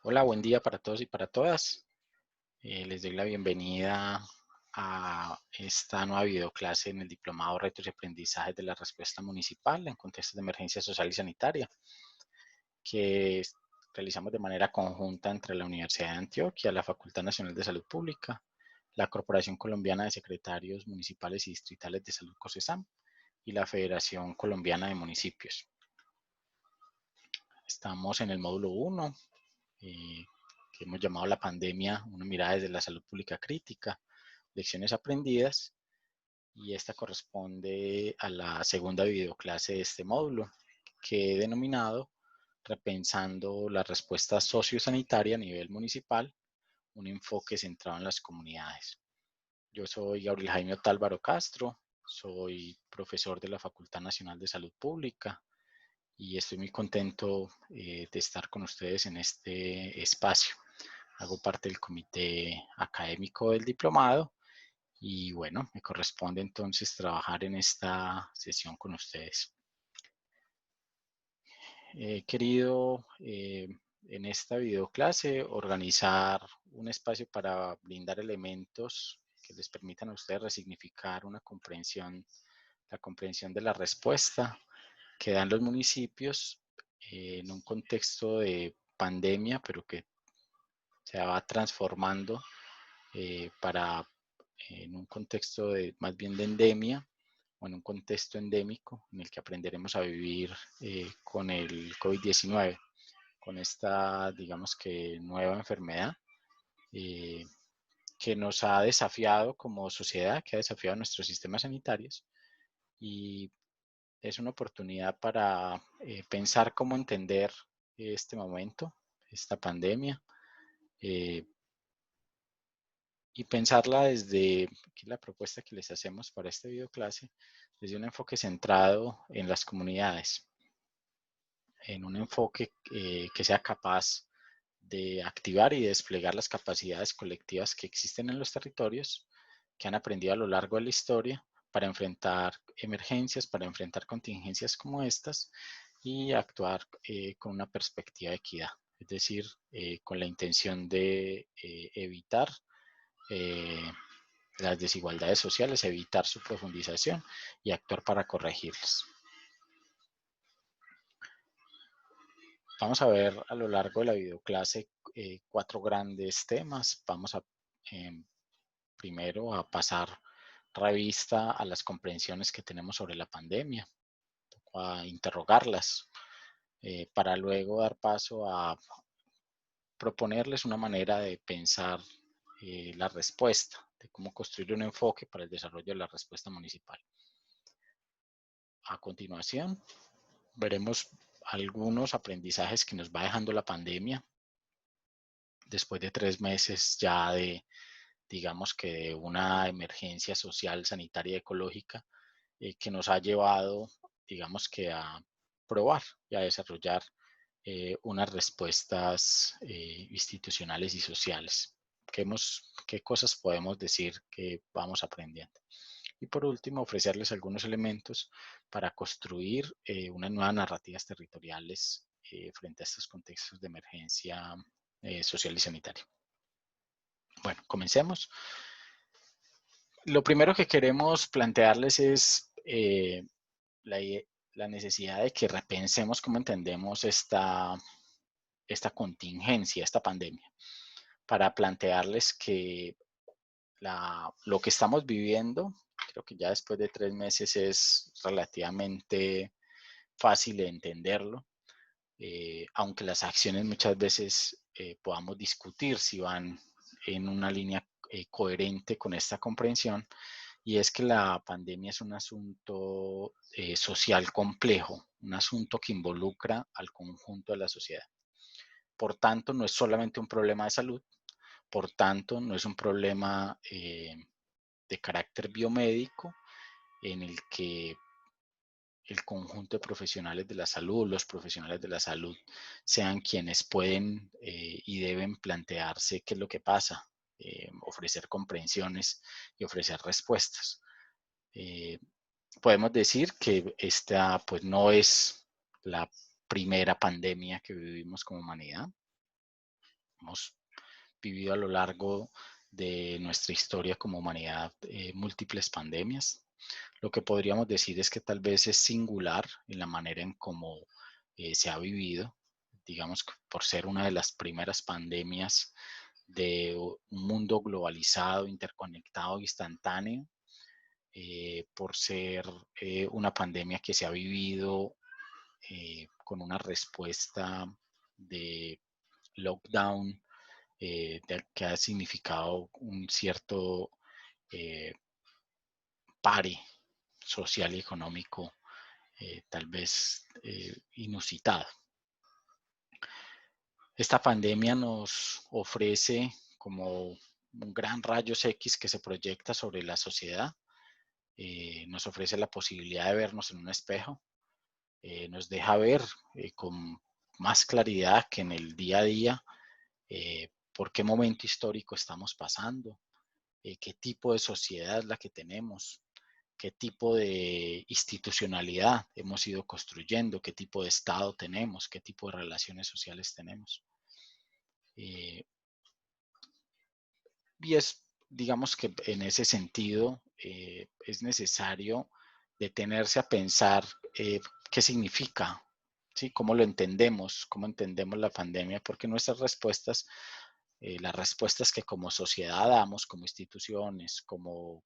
Hola, buen día para todos y para todas. Les doy la bienvenida a esta nueva videoclase en el Diplomado Retos y Aprendizajes de la Respuesta Municipal en contextos de emergencia social y sanitaria, que realizamos de manera conjunta entre la Universidad de Antioquia, la Facultad Nacional de Salud Pública, la Corporación Colombiana de Secretarios Municipales y Distritales de Salud COSESAM y la Federación Colombiana de Municipios. Estamos en el módulo 1, que hemos llamado la pandemia, una mirada desde la salud pública crítica, lecciones aprendidas, y esta corresponde a la segunda videoclase de este módulo, que he denominado Repensando la respuesta sociosanitaria a nivel municipal, un enfoque centrado en las comunidades. Yo soy Gabriel Jaime Otálvaro Castro, soy profesor de la Facultad Nacional de Salud Pública y estoy muy contento de estar con ustedes en este espacio. Hago parte del comité académico del diplomado y bueno, me corresponde entonces trabajar en esta sesión con ustedes. He querido en esta videoclase organizar un espacio para brindar elementos que les permitan a ustedes resignificar una comprensión, la comprensión de la respuesta que dan los municipios en un contexto de pandemia, pero que se va transformando para en un contexto de más bien de endemia o en un contexto endémico en el que aprenderemos a vivir con el COVID-19, con esta, digamos que, nueva enfermedad eh, que nos ha desafiado como sociedad, que ha desafiado nuestros sistemas sanitarios y es una oportunidad para pensar cómo entender este momento, esta pandemia, eh, y pensarla desde la propuesta que les hacemos para esta videoclase, desde un enfoque centrado en las comunidades, en un enfoque que sea capaz de activar y desplegar las capacidades colectivas que existen en los territorios, que han aprendido a lo largo de la historia para enfrentar emergencias, para enfrentar contingencias como estas y actuar con una perspectiva de equidad, es decir, con la intención de evitar eh, las desigualdades sociales, evitar su profundización y actuar para corregirlas. Vamos a ver a lo largo de la videoclase 4 grandes temas. Vamos a primero a pasar revista a las comprensiones que tenemos sobre la pandemia, a interrogarlas, para luego dar paso a proponerles una manera de pensar la respuesta, de cómo construir un enfoque para el desarrollo de la respuesta municipal. A continuación, veremos algunos aprendizajes que nos va dejando la pandemia después de 3 meses ya de, digamos que de una emergencia social, sanitaria y ecológica que nos ha llevado, digamos que a probar y a desarrollar unas respuestas institucionales y sociales. ¿Qué cosas podemos decir que vamos aprendiendo? Y por último, ofrecerles algunos elementos para construir unas nuevas narrativas territoriales frente a estos contextos de emergencia social y sanitaria. Bueno, comencemos. Lo primero que queremos plantearles es la, la, necesidad de que repensemos cómo entendemos esta contingencia, esta pandemia, para plantearles que lo que estamos viviendo, creo que ya después de 3 meses es relativamente fácil de entenderlo, aunque las acciones muchas veces podamos discutir si van en una línea coherente con esta comprensión, y es que la pandemia es un asunto social complejo, un asunto que involucra al conjunto de la sociedad. Por tanto, no es solamente un problema de salud, por tanto, no es un problema de carácter biomédico en el que el conjunto de profesionales de la salud, los profesionales de la salud, sean quienes pueden y deben plantearse qué es lo que pasa, ofrecer comprensiones y ofrecer respuestas. Podemos decir que esta pues no es la primera pandemia que vivimos como humanidad. Hemos vivido a lo largo de nuestra historia como humanidad múltiples pandemias. Lo que podríamos decir es que tal vez es singular en la manera en cómo se ha vivido, digamos, por ser una de las primeras pandemias de un mundo globalizado, interconectado, instantáneo, por ser una pandemia que se ha vivido con una respuesta de lockdown que ha significado un cierto pare social y económico tal vez inusitado. Esta pandemia nos ofrece como un gran rayos X que se proyecta sobre la sociedad, nos ofrece la posibilidad de vernos en un espejo, nos deja ver con más claridad que en el día a día por qué momento histórico estamos pasando, qué tipo de sociedad es la que tenemos, qué tipo de institucionalidad hemos ido construyendo, qué tipo de Estado tenemos, qué tipo de relaciones sociales tenemos. Y es, digamos que en ese sentido, es necesario detenerse a pensar qué significa, ¿sí? Cómo lo entendemos, cómo entendemos la pandemia, porque nuestras respuestas, las respuestas que como sociedad damos, como instituciones, como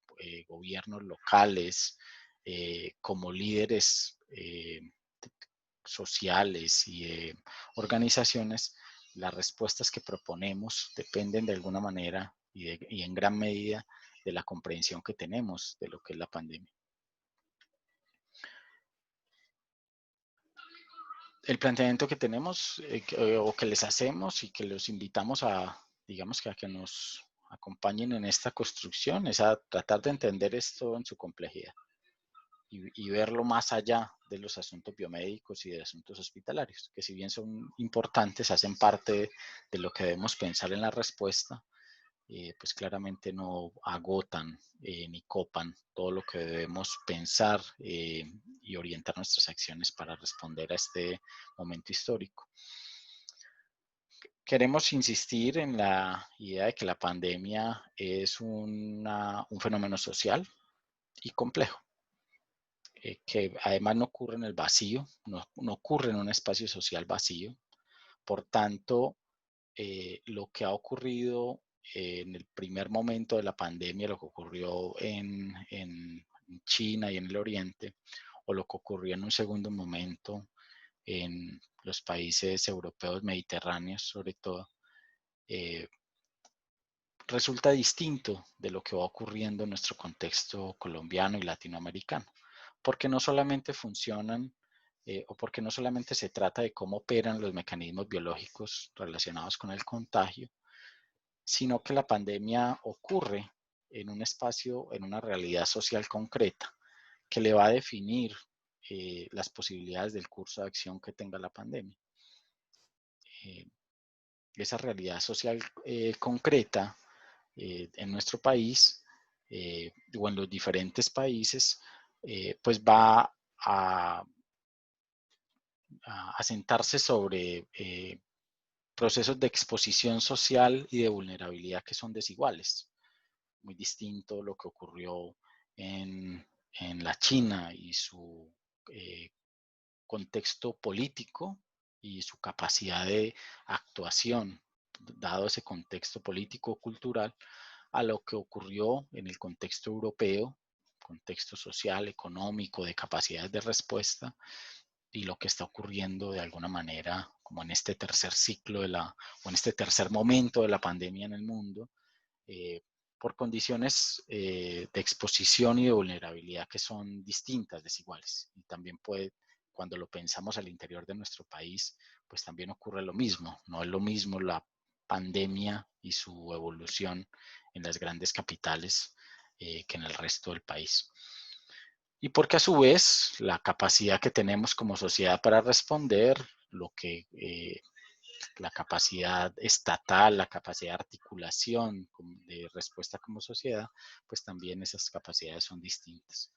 gobiernos locales, como líderes sociales y organizaciones, las respuestas que proponemos dependen de alguna manera y en gran medida de la comprensión que tenemos de lo que es la pandemia. El planteamiento que tenemos o que les hacemos y que los invitamos a, digamos que a que nos acompañen en esta construcción es a tratar de entender esto en su complejidad y verlo más allá de los asuntos biomédicos y de asuntos hospitalarios, que si bien son importantes, hacen parte de lo que debemos pensar en la respuesta, pues claramente no agotan ni copan todo lo que debemos pensar y orientar nuestras acciones para responder a este momento histórico. Queremos insistir en la idea de que la pandemia es un fenómeno social y complejo, que además no ocurre en el vacío, no ocurre en un espacio social vacío. Por tanto, lo que ha ocurrido en el primer momento de la pandemia, lo que ocurrió en China y en el Oriente, o lo que ocurrió en un segundo momento en los países europeos mediterráneos, sobre todo, resulta distinto de lo que va ocurriendo en nuestro contexto colombiano y latinoamericano, porque no solamente funcionan o porque no solamente se trata de cómo operan los mecanismos biológicos relacionados con el contagio, sino que la pandemia ocurre en un espacio, en una realidad social concreta que le va a definir las posibilidades del curso de acción que tenga la pandemia. Esa realidad social concreta en nuestro país o en los diferentes países, pues va a sentarse sobre procesos de exposición social y de vulnerabilidad que son desiguales. Muy distinto lo que ocurrió en la China y su contexto político y su capacidad de actuación, dado ese contexto político-cultural, a lo que ocurrió en el contexto europeo, contexto social, económico, de capacidades de respuesta, y lo que está ocurriendo de alguna manera, como en este tercer ciclo o en este tercer momento de la pandemia en el mundo, por condiciones de exposición y de vulnerabilidad que son distintas, desiguales. Y también puede, cuando lo pensamos al interior de nuestro país, pues también ocurre lo mismo. No es lo mismo la pandemia y su evolución en las grandes capitales que en el resto del país. Y porque a su vez la capacidad que tenemos como sociedad para responder, lo que la capacidad estatal, la capacidad de articulación de respuesta como sociedad, pues también esas capacidades son distintas.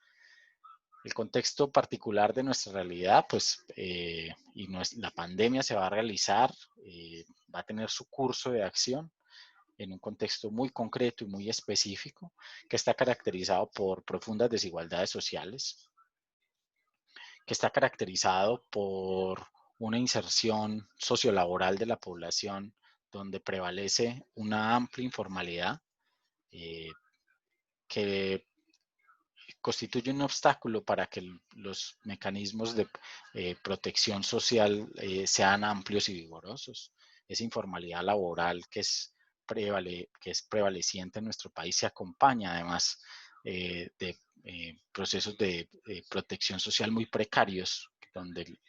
El contexto particular de nuestra realidad, pues, y la pandemia se va a realizar va a tener su curso de acción en un contexto muy concreto y muy específico, que está caracterizado por profundas desigualdades sociales, que está caracterizado por una inserción sociolaboral de la población donde prevalece una amplia informalidad eh, que constituye un obstáculo para que los mecanismos de protección social sean amplios y vigorosos. Esa informalidad laboral que es prevaleciente en nuestro país se acompaña además de procesos de protección social muy precarios, donde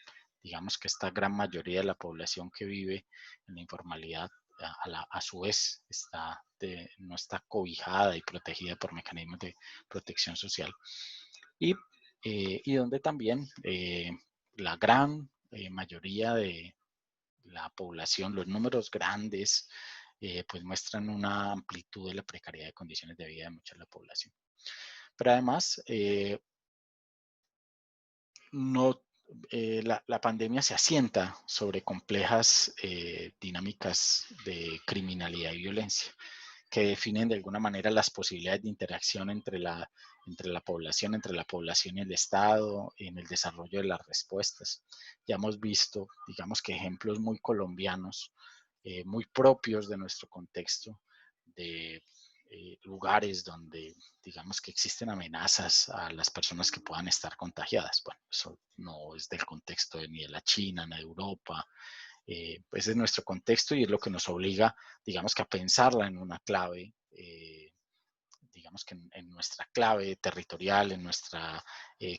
digamos que esta gran mayoría de la población que vive en la informalidad a su vez no está cobijada y protegida por mecanismos de protección social. Y, y donde también la gran mayoría de la población, los números grandes, pues muestran una amplitud de la precariedad de condiciones de vida de mucha de la población. Pero además, no, la pandemia se asienta sobre complejas dinámicas de criminalidad y violencia que definen de alguna manera las posibilidades de interacción entre la población, entre la población y el Estado, en el desarrollo de las respuestas. Ya hemos visto, digamos que ejemplos muy colombianos, muy propios de nuestro contexto, de lugares donde digamos que existen amenazas a las personas que puedan estar contagiadas. Bueno, eso no es del contexto ni de la China, ni de Europa. Pues es nuestro contexto y es lo que nos obliga, digamos que a pensarla en una clave, digamos que en nuestra clave territorial, en nuestra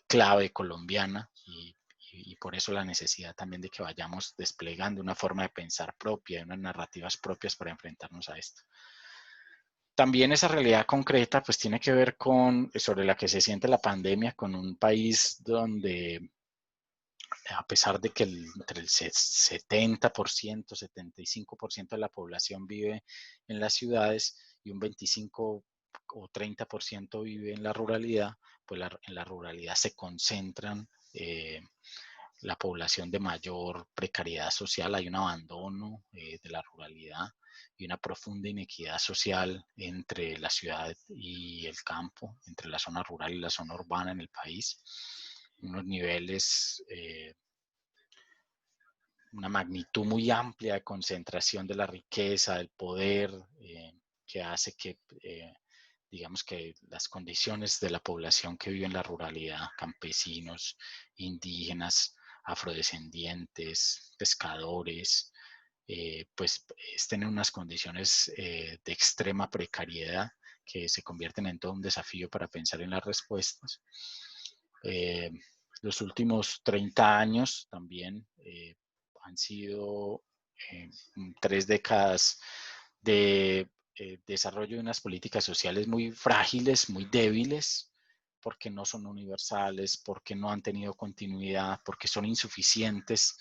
clave colombiana y por eso la necesidad también de que vayamos desplegando una forma de pensar propia, unas narrativas propias para enfrentarnos a esto. También esa realidad concreta pues tiene que ver con, sobre la que se siente la pandemia, con un país donde a pesar de que entre el 70%, 75% de la población vive en las ciudades y un 25 o 30% vive en la ruralidad, pues en la ruralidad se concentran la población de mayor precariedad social, hay un abandono de la ruralidad y una profunda inequidad social entre la ciudad y el campo, entre la zona rural y la zona urbana en el país, unos niveles, una magnitud muy amplia de concentración de la riqueza, del poder, que hace que digamos que las condiciones de la población que vive en la ruralidad, campesinos, indígenas, afrodescendientes, pescadores, pues estén en unas condiciones de extrema precariedad que se convierten en todo un desafío para pensar en las respuestas. Los últimos 30 años también han sido 3 décadas de desarrollo de unas políticas sociales muy frágiles, muy débiles, porque no son universales, porque no han tenido continuidad, porque son insuficientes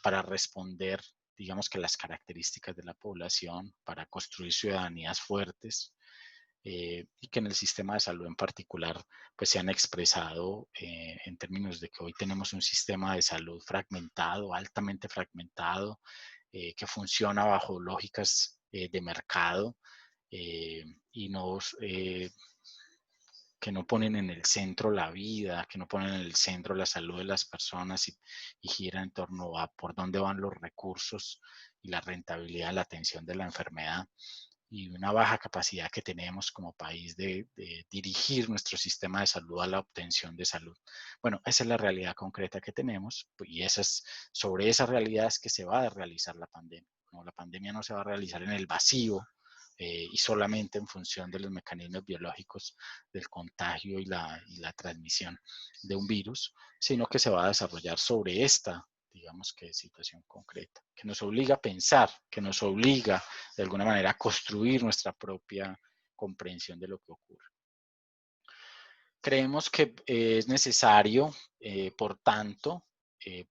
para responder, digamos que las características de la población, para construir ciudadanías fuertes. Y que en el sistema de salud en particular pues se han expresado en términos de que hoy tenemos un sistema de salud fragmentado, altamente fragmentado, que funciona bajo lógicas de mercado y que no ponen en el centro la vida, que no ponen en el centro la salud de las personas y gira en torno a por dónde van los recursos y la rentabilidad de la atención de la enfermedad y una baja capacidad que tenemos como país de dirigir nuestro sistema de salud a la obtención de salud. Bueno, esa es la realidad concreta que tenemos y sobre esa realidad es que se va a realizar la pandemia. ¿No? La pandemia no se va a realizar en el vacío y solamente en función de los mecanismos biológicos del contagio y la transmisión de un virus, sino que se va a desarrollar sobre esta digamos que situación concreta, que nos obliga a pensar, que nos obliga de alguna manera a construir nuestra propia comprensión de lo que ocurre. Creemos que es necesario, por tanto,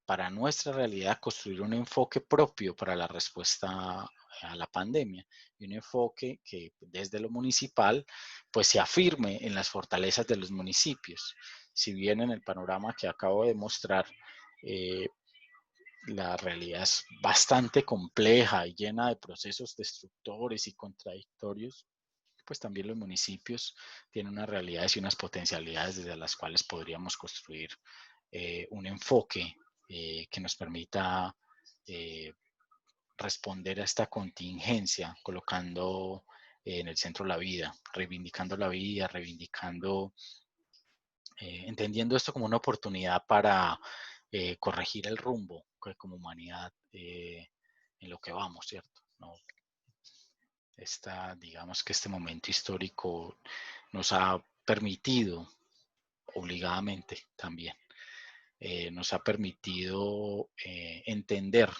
para nuestra realidad construir un enfoque propio para la respuesta a la pandemia y un enfoque que desde lo municipal pues se afirme en las fortalezas de los municipios. Si bien en el panorama que acabo de mostrar la realidad es bastante compleja y llena de procesos destructores y contradictorios, pues también los municipios tienen unas realidades y unas potencialidades desde las cuales podríamos construir un enfoque que nos permita responder a esta contingencia, colocando en el centro la vida, reivindicando, entendiendo esto como una oportunidad para corregir el rumbo que como humanidad en lo que vamos, ¿cierto? ¿No? Digamos que este momento histórico nos ha permitido, obligadamente también, nos ha permitido entender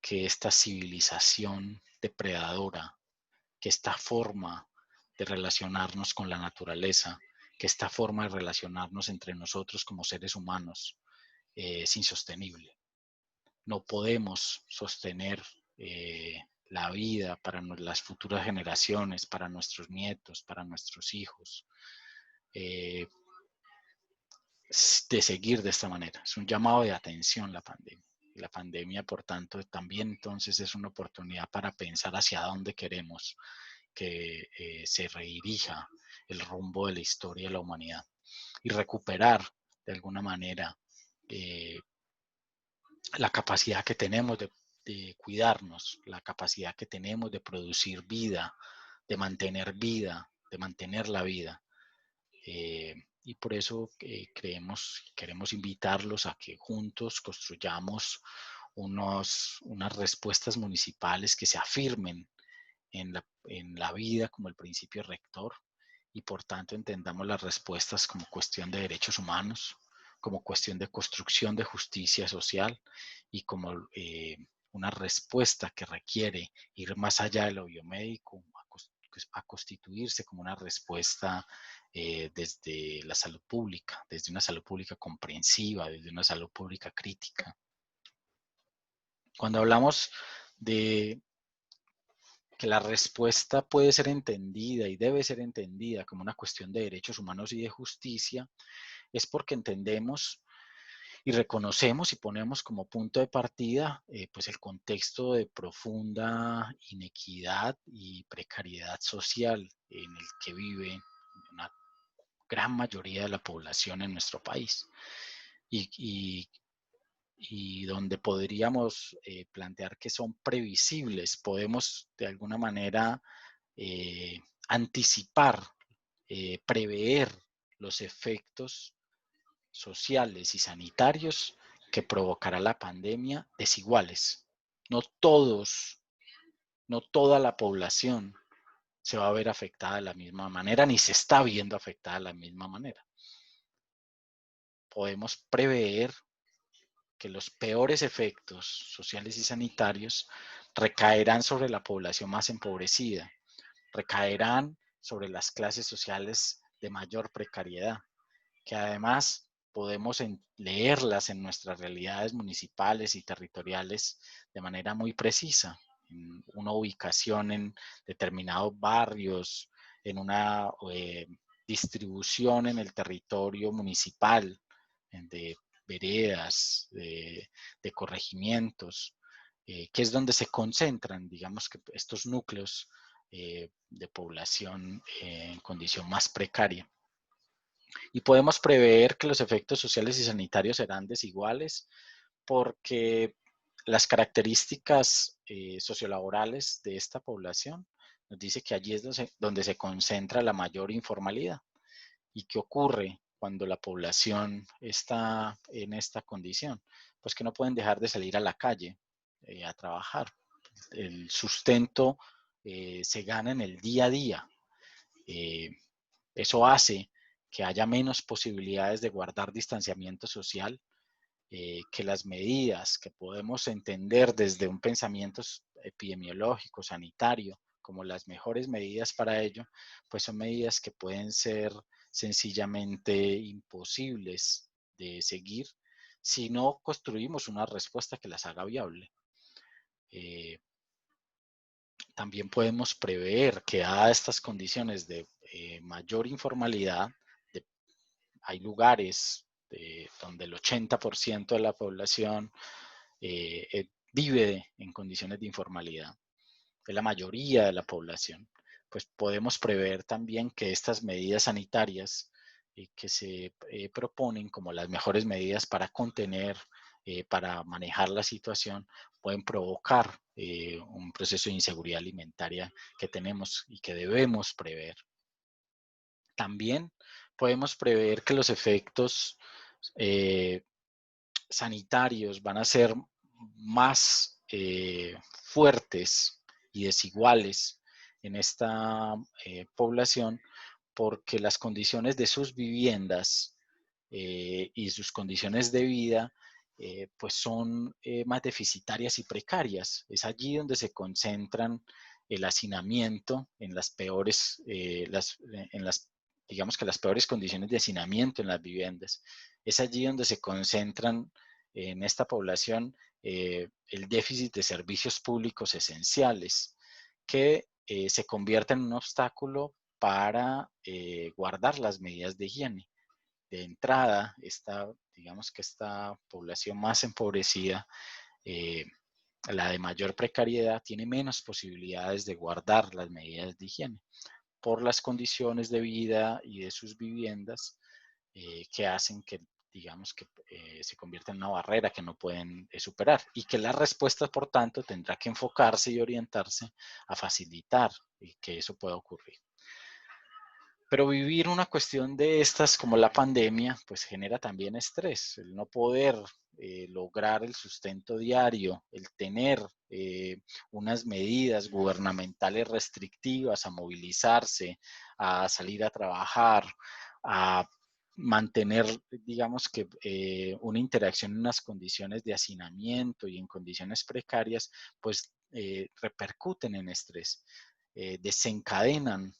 que esta civilización depredadora, que esta forma de relacionarnos con la naturaleza, que esta forma de relacionarnos entre nosotros como seres humanos es insostenible. No podemos sostener la vida para las futuras generaciones, para nuestros nietos, para nuestros hijos, eh, de seguir de esta manera. Es un llamado de atención la pandemia. Y la pandemia, por tanto, también entonces es una oportunidad para pensar hacia dónde queremos que se redirija el rumbo de la historia de la humanidad y recuperar de alguna manera la capacidad que tenemos de cuidarnos, la capacidad que tenemos de producir vida, de mantener la vida. Y por eso queremos invitarlos a que juntos construyamos unas respuestas municipales que se afirmen en la vida como el principio rector y por tanto entendamos las respuestas como cuestión de derechos humanos, como cuestión de construcción de justicia social y como una respuesta que requiere ir más allá de lo biomédico, a constituirse como una respuesta desde la salud pública, desde una salud pública comprensiva, desde una salud pública crítica. Cuando hablamos de que la respuesta puede ser entendida y debe ser entendida como una cuestión de derechos humanos y de justicia, es porque entendemos y reconocemos y ponemos como punto de partida pues el contexto de profunda inequidad y precariedad social en el que vive una gran mayoría de la población en nuestro país y donde podríamos plantear que son previsibles, podemos de alguna manera anticipar, prever los efectos sociales y sanitarios que provocará la pandemia desiguales. No todos, no toda la población se va a ver afectada de la misma manera, ni se está viendo afectada de la misma manera. Podemos prever que los peores efectos sociales y sanitarios recaerán sobre la población más empobrecida, recaerán sobre las clases sociales de mayor precariedad, que además podemos leerlas en nuestras realidades municipales y territoriales de manera muy precisa, en una ubicación en determinados barrios, en una distribución en el territorio municipal, de veredas, de corregimientos, que es donde se concentran, digamos, que estos núcleos de población en condición más precaria. Y podemos prever que los efectos sociales y sanitarios serán desiguales porque las características sociolaborales de esta población nos dice que allí es donde se concentra la mayor informalidad. ¿Y qué ocurre cuando la población está en esta condición? Pues que no pueden dejar de salir a la calle a trabajar. El sustento se gana en el día a día. Eso hace que haya menos posibilidades de guardar distanciamiento social, que las medidas que podemos entender desde un pensamiento epidemiológico, sanitario, como las mejores medidas para ello, pues son medidas que pueden ser sencillamente imposibles de seguir si no construimos una respuesta que las haga viable. También podemos prever que a estas condiciones de mayor informalidad, hay lugares donde el 80% de la población vive en condiciones de informalidad, es la mayoría de la población. Pues podemos prever también que estas medidas sanitarias que se proponen como las mejores medidas para contener, para manejar la situación, pueden provocar un proceso de inseguridad alimentaria que tenemos y que debemos prever. También podemos prever que los efectos sanitarios van a ser más fuertes y desiguales en esta población porque las condiciones de sus viviendas y sus condiciones de vida pues son más deficitarias y precarias. Es allí donde se concentran el hacinamiento en las peores, digamos que las peores condiciones de hacinamiento en las viviendas. Es allí donde se concentran en esta población el déficit de servicios públicos esenciales que se convierten en un obstáculo para guardar las medidas de higiene. De entrada, digamos que esta población más empobrecida, eh, la de mayor precariedad, tiene menos posibilidades de guardar las medidas de higiene por las condiciones de vida y de sus viviendas que hacen que, digamos, que se convierta en una barrera que no pueden superar y que la respuesta, por tanto, tendrá que enfocarse y orientarse a facilitar que eso pueda ocurrir. Pero vivir una cuestión de estas como la pandemia, pues genera también estrés, el no poder lograr el sustento diario, el tener unas medidas gubernamentales restrictivas a movilizarse, a salir a trabajar, a mantener, digamos que una interacción en unas condiciones de hacinamiento y en condiciones precarias, pues repercuten en estrés. Desencadenan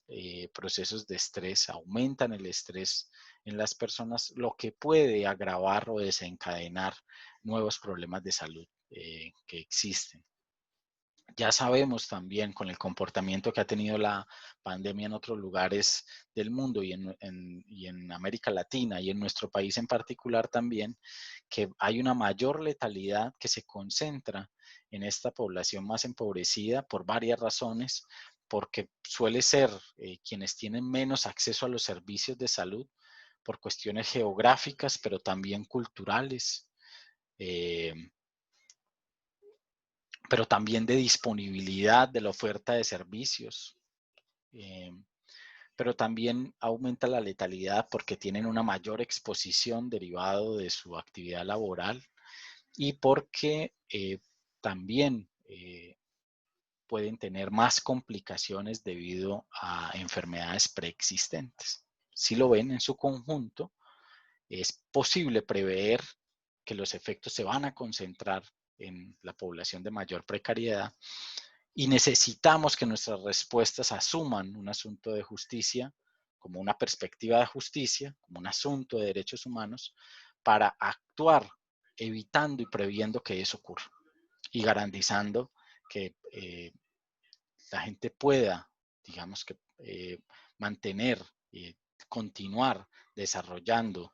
procesos de estrés, aumentan el estrés en las personas, lo que puede agravar o desencadenar nuevos problemas de salud que existen. Ya sabemos también con el comportamiento que ha tenido la pandemia en otros lugares del mundo y en América Latina y en nuestro país en particular también, que hay una mayor letalidad que se concentra en esta población más empobrecida por varias razones, porque suele ser quienes tienen menos acceso a los servicios de salud por cuestiones geográficas, pero también culturales. Eh, pero también de disponibilidad de la oferta de servicios. Eh, pero también aumenta la letalidad porque tienen una mayor exposición derivado de su actividad laboral y porque también pueden tener más complicaciones debido a enfermedades preexistentes. Si lo ven en su conjunto, es posible prever que los efectos se van a concentrar en la población de mayor precariedad y necesitamos que nuestras respuestas asuman un asunto de justicia como una perspectiva de justicia, como un asunto de derechos humanos, para actuar evitando y previendo que eso ocurra y garantizando que la gente pueda, digamos que, mantener y continuar desarrollando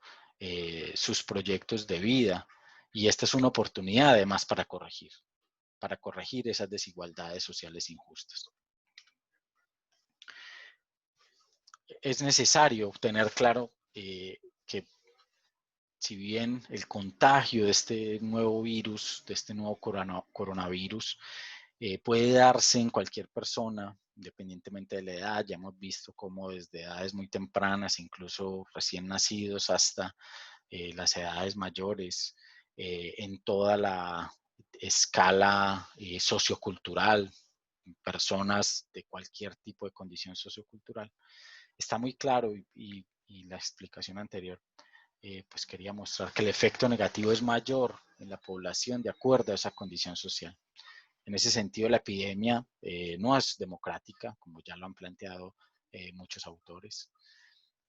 sus proyectos de vida. Y esta es una oportunidad además para corregir esas desigualdades sociales injustas. Es necesario tener claro que si bien el contagio de este nuevo virus, de este nuevo coronavirus, puede darse en cualquier persona, independientemente de la edad. Ya hemos visto cómo desde edades muy tempranas, incluso recién nacidos, hasta las edades mayores, en toda la escala sociocultural, personas de cualquier tipo de condición sociocultural. Está muy claro y la explicación anterior pues quería mostrar que el efecto negativo es mayor en la población de acuerdo a esa condición social. En ese sentido, la epidemia no es democrática, como ya lo han planteado muchos autores,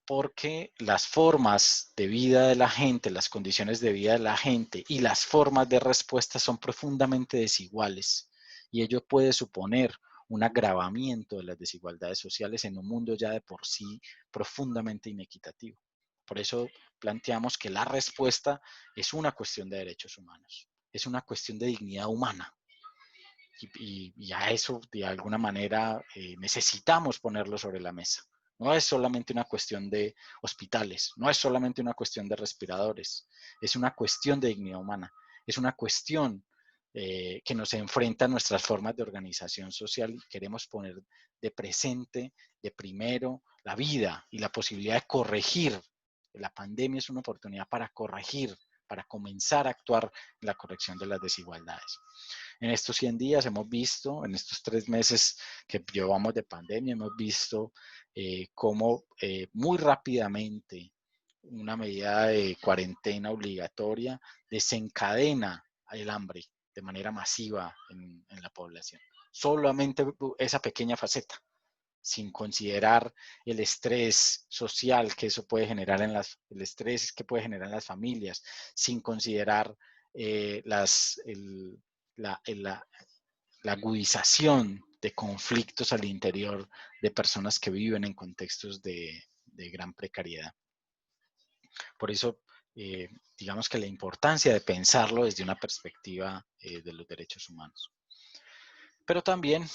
porque las formas de vida de la gente, las condiciones de vida de la gente y las formas de respuesta son profundamente desiguales y ello puede suponer un agravamiento de las desigualdades sociales en un mundo ya de por sí profundamente inequitativo. Por eso planteamos que la respuesta es una cuestión de derechos humanos. es una cuestión de dignidad humana. Y a eso, de alguna manera, necesitamos ponerlo sobre la mesa. No es solamente una cuestión de hospitales, no es solamente una cuestión de respiradores, es una cuestión de dignidad humana, es una cuestión que nos enfrenta a nuestras formas de organización social y queremos poner de presente, de primero, la vida y la posibilidad de corregir. La pandemia es una oportunidad para corregir, para comenzar a actuar en la corrección de las desigualdades. En estos 100 días hemos visto, en estos 3 meses que llevamos de pandemia, hemos visto cómo muy rápidamente una medida de cuarentena obligatoria desencadena el hambre de manera masiva en la población. Solamente esa pequeña faceta, sin considerar el estrés social que eso puede generar el estrés que puede generar en las familias, sin considerar la, la agudización de conflictos al interior de personas que viven en contextos de gran precariedad. Por eso, digamos que la importancia de pensarlo desde una perspectiva de los derechos humanos. Pero también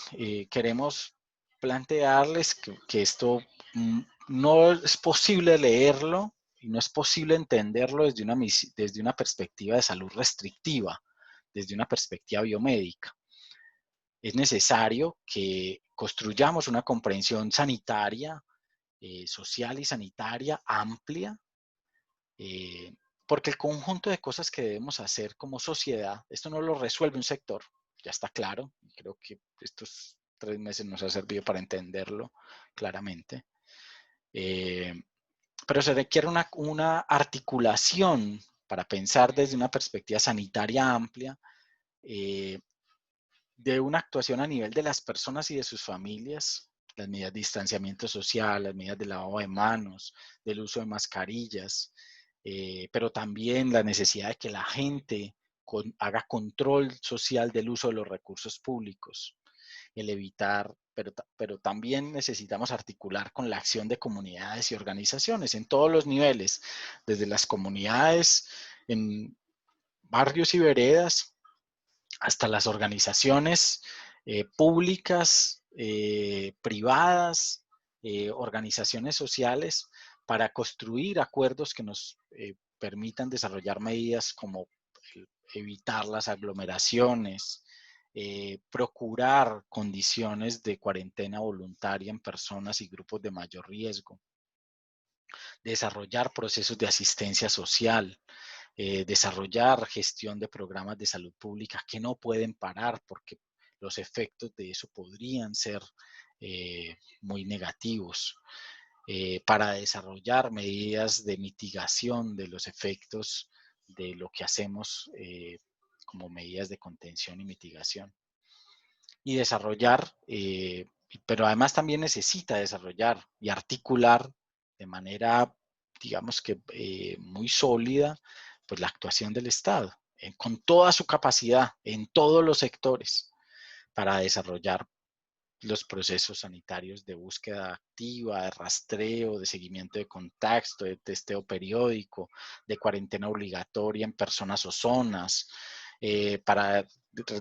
queremos plantearles que esto no es posible leerlo y no es posible entenderlo desde una perspectiva de salud restrictiva, desde una perspectiva biomédica. Es necesario que construyamos una comprensión sanitaria, social y sanitaria amplia, porque el conjunto de cosas que debemos hacer como sociedad, esto no lo resuelve un sector, ya está claro, y creo que estos 3 meses nos ha servido para entenderlo claramente, pero se requiere una articulación para pensar desde una perspectiva sanitaria amplia, de una actuación a nivel de las personas y de sus familias, las medidas de distanciamiento social, las medidas de lavado de manos, del uso de mascarillas, pero también la necesidad de que la gente haga control social del uso de los recursos públicos, el evitar, pero también necesitamos articular con la acción de comunidades y organizaciones en todos los niveles, desde las comunidades, en barrios y veredas, hasta las organizaciones públicas, privadas, organizaciones sociales, para construir acuerdos que nos permitan desarrollar medidas como evitar las aglomeraciones, procurar condiciones de cuarentena voluntaria en personas y grupos de mayor riesgo, desarrollar procesos de asistencia social, desarrollar gestión de programas de salud pública que no pueden parar porque los efectos de eso podrían ser muy negativos, para desarrollar medidas de mitigación de los efectos de lo que hacemos como medidas de contención y mitigación. Y desarrollar, pero además también necesita desarrollar y articular de manera, digamos que muy sólida, pues la actuación del Estado, con toda su capacidad en todos los sectores para desarrollar los procesos sanitarios de búsqueda activa, de rastreo, de seguimiento de contacto, de testeo periódico, de cuarentena obligatoria en personas o zonas, para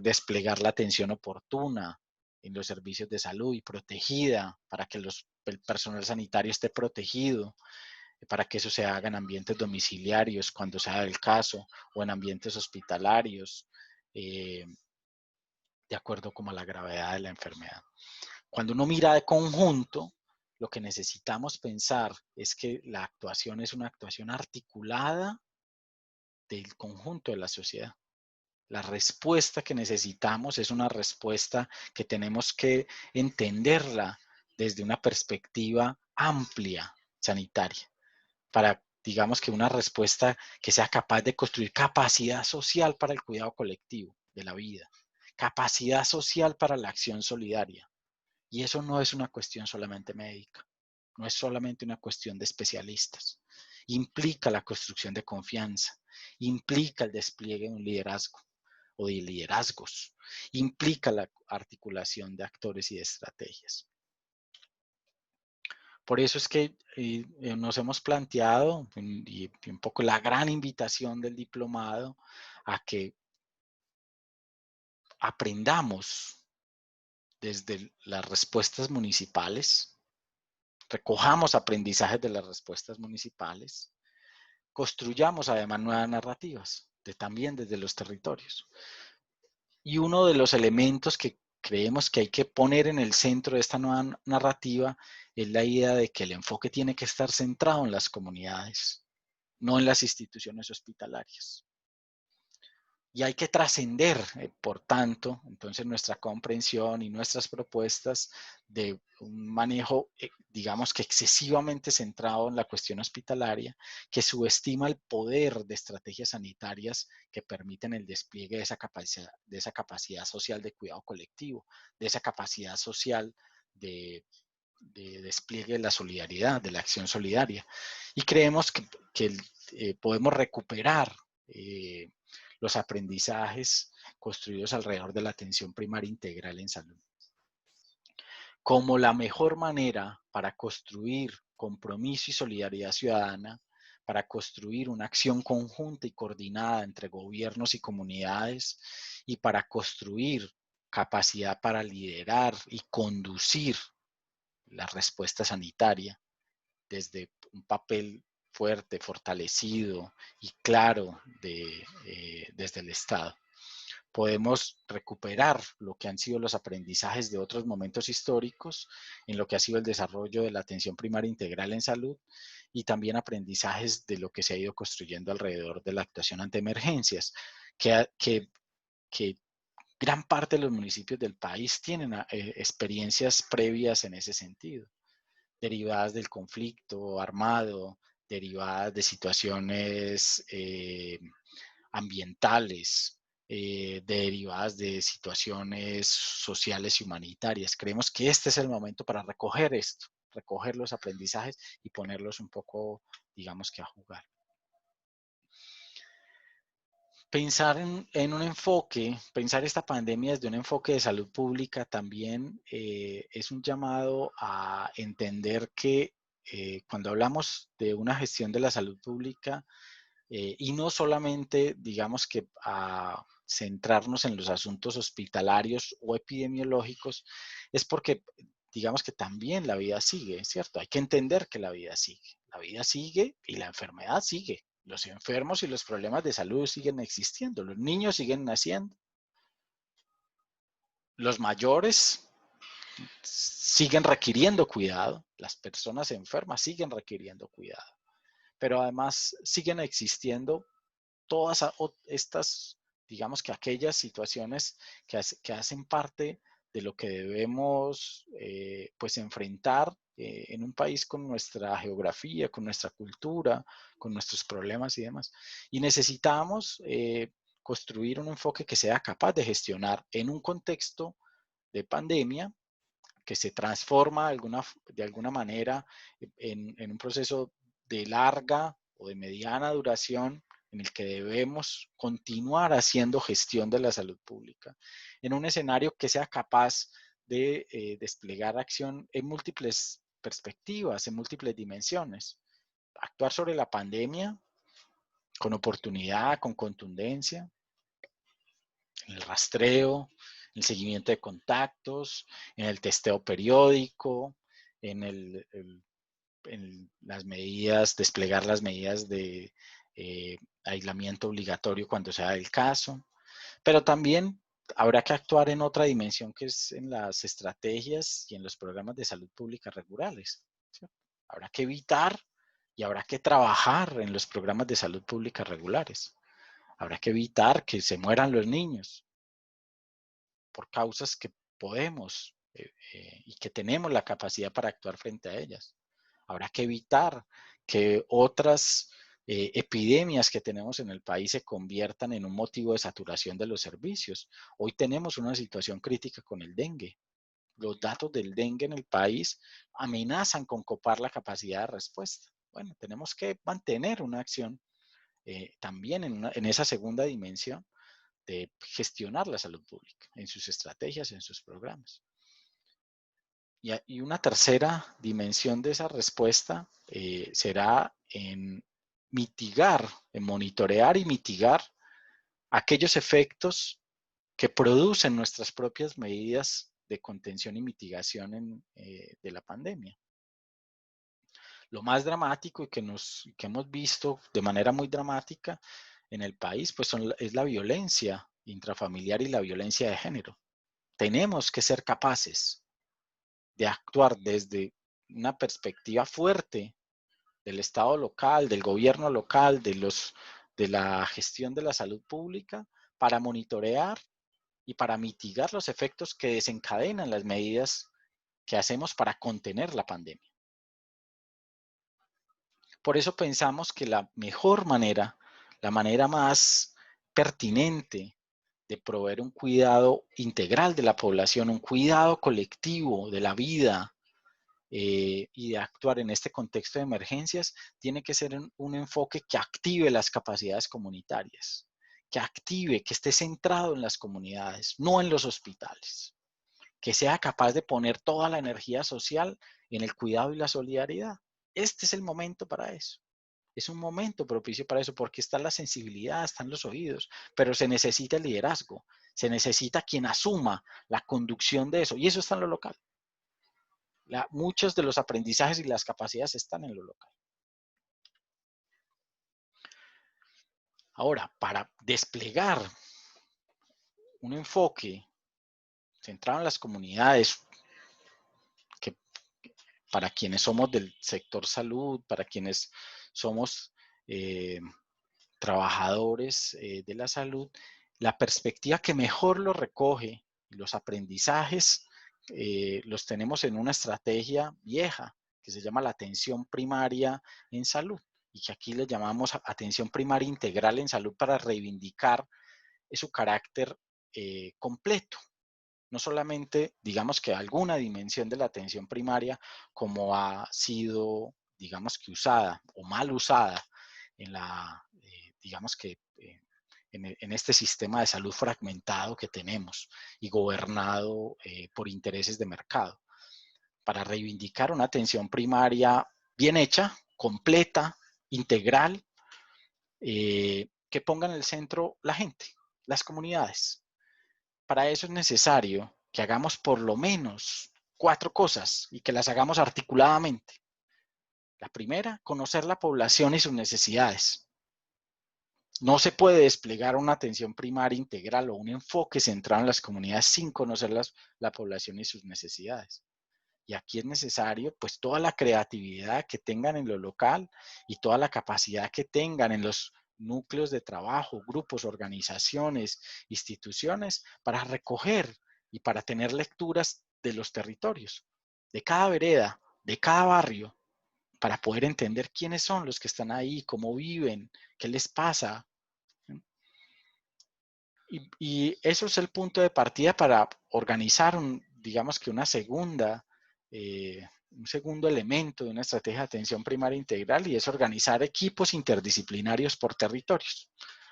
desplegar la atención oportuna en los servicios de salud y protegida, para que el personal sanitario esté protegido, para que eso se haga en ambientes domiciliarios cuando sea el caso, o en ambientes hospitalarios, de acuerdo como a la gravedad de la enfermedad. Cuando uno mira de conjunto, lo que necesitamos pensar es que la actuación es una actuación articulada del conjunto de la sociedad. La respuesta que necesitamos es una respuesta que tenemos que entenderla desde una perspectiva amplia sanitaria, para, digamos que una respuesta que sea capaz de construir capacidad social para el cuidado colectivo de la vida, capacidad social para la acción solidaria. Y eso no es una cuestión solamente médica, no es solamente una cuestión de especialistas. Implica la construcción de confianza, implica el despliegue de un liderazgo o de liderazgos, implica la articulación de actores y de estrategias. Por eso es que nos hemos planteado, y un poco la gran invitación del diplomado, a que aprendamos desde las respuestas municipales, recojamos aprendizajes de las respuestas municipales, construyamos además nuevas narrativas, también desde los territorios. Y uno de los elementos que creemos que hay que poner en el centro de esta nueva narrativa es la idea de que el enfoque tiene que estar centrado en las comunidades, no en las instituciones hospitalarias. Y hay que trascender, por tanto, entonces nuestra comprensión y nuestras propuestas de un manejo, digamos que excesivamente centrado en la cuestión hospitalaria, que subestima el poder de estrategias sanitarias que permiten el despliegue de esa capacidad social de cuidado colectivo, de esa capacidad social de despliegue de la solidaridad, de la acción solidaria. Y creemos que podemos recuperar los aprendizajes construidos alrededor de la atención primaria integral en salud como la mejor manera para construir compromiso y solidaridad ciudadana, para construir una acción conjunta y coordinada entre gobiernos y comunidades y para construir capacidad para liderar y conducir la respuesta sanitaria desde un papel fuerte, fortalecido y claro desde el Estado. Podemos recuperar lo que han sido los aprendizajes de otros momentos históricos en lo que ha sido el desarrollo de la atención primaria integral en salud y también aprendizajes de lo que se ha ido construyendo alrededor de la actuación ante emergencias, que gran parte de los municipios del país tienen experiencias previas en ese sentido, derivadas del conflicto armado, derivadas de situaciones ambientales, derivadas de situaciones sociales y humanitarias. Creemos que este es el momento para recoger esto, recoger los aprendizajes y ponerlos un poco, digamos que a jugar. Pensar en un enfoque, pensar esta pandemia desde un enfoque de salud pública también es un llamado a entender que cuando hablamos de una gestión de la salud pública, y no solamente, digamos que a centrarnos en los asuntos hospitalarios o epidemiológicos, es porque, digamos que también la vida sigue, ¿cierto? Hay que entender que la vida sigue y la enfermedad sigue. Los enfermos y los problemas de salud siguen existiendo, los niños siguen naciendo, los mayores siguen requiriendo cuidado, las personas enfermas siguen requiriendo cuidado, pero además siguen existiendo todas estas, digamos que aquellas situaciones que hacen parte de lo que debemos pues enfrentar en un país con nuestra geografía, con nuestra cultura, con nuestros problemas y demás. Y necesitamos construir un enfoque que sea capaz de gestionar en un contexto de pandemia que se transforma de alguna manera en un proceso de larga o de mediana duración en el que debemos continuar haciendo gestión de la salud pública, en un escenario que sea capaz de desplegar acción en múltiples perspectivas, en múltiples dimensiones. Actuar sobre la pandemia con oportunidad, con contundencia, en el rastreo, en el seguimiento de contactos, en el testeo periódico, en las medidas, desplegar las medidas de aislamiento obligatorio cuando sea el caso, pero también habrá que actuar en otra dimensión que es en las estrategias y en los programas de salud pública regulares. ¿Sí? Habrá que evitar y habrá que trabajar en los programas de salud pública regulares. Habrá que evitar que se mueran los niños por causas que podemos y que tenemos la capacidad para actuar frente a ellas. Habrá que evitar que otras epidemias que tenemos en el país se conviertan en un motivo de saturación de los servicios. Hoy tenemos una situación crítica con el dengue. Los datos del dengue en el país amenazan con copar la capacidad de respuesta. Bueno, tenemos que mantener una acción también en esa segunda dimensión de gestionar la salud pública en sus estrategias, en sus programas. Y una tercera dimensión de esa respuesta será en mitigar, en monitorear y mitigar aquellos efectos que producen nuestras propias medidas de contención y mitigación de la pandemia. Lo más dramático y que hemos visto de manera muy dramática en el país, pues es la violencia intrafamiliar y la violencia de género. Tenemos que ser capaces de actuar desde una perspectiva fuerte del Estado local, del gobierno local, de la gestión de la salud pública, para monitorear y para mitigar los efectos que desencadenan las medidas que hacemos para contener la pandemia. Por eso pensamos que la mejor manera, la manera más pertinente de proveer un cuidado integral de la población, un cuidado colectivo de la vida y de actuar en este contexto de emergencias, tiene que ser un enfoque que active las capacidades comunitarias, que active, que esté centrado en las comunidades, no en los hospitales, que sea capaz de poner toda la energía social en el cuidado y la solidaridad. Este es el momento para eso. Es un momento propicio para eso porque está la sensibilidad, están los oídos, pero se necesita el liderazgo, se necesita quien asuma la conducción de eso y eso está en lo local. Muchos de los aprendizajes y las capacidades están en lo local. Ahora, para desplegar un enfoque centrado en las comunidades, que para quienes somos del sector salud, para quienes somos trabajadores de la salud, la perspectiva que mejor lo recoge, los aprendizajes, los tenemos en una estrategia vieja que se llama la atención primaria en salud y que aquí le llamamos atención primaria integral en salud para reivindicar su carácter completo. No solamente, digamos que alguna dimensión de la atención primaria como ha sido, digamos que usada o mal usada en digamos que en este sistema de salud fragmentado que tenemos y gobernado por intereses de mercado. Para reivindicar una atención primaria bien hecha, completa, integral, que ponga en el centro la gente, las comunidades. Para eso es necesario que hagamos por lo menos 4 cosas y que las hagamos articuladamente. La primera, conocer la población y sus necesidades. No se puede desplegar una atención primaria integral o un enfoque centrado en las comunidades sin conocer la población y sus necesidades. Y aquí es necesario pues toda la creatividad que tengan en lo local y toda la capacidad que tengan en los núcleos de trabajo, grupos, organizaciones, instituciones, para recoger y para tener lecturas de los territorios, de cada vereda, de cada barrio, para poder entender quiénes son los que están ahí, cómo viven, qué les pasa. Y eso es el punto de partida para organizar, digamos que un segundo elemento de una estrategia de atención primaria integral y es organizar equipos interdisciplinarios por territorios.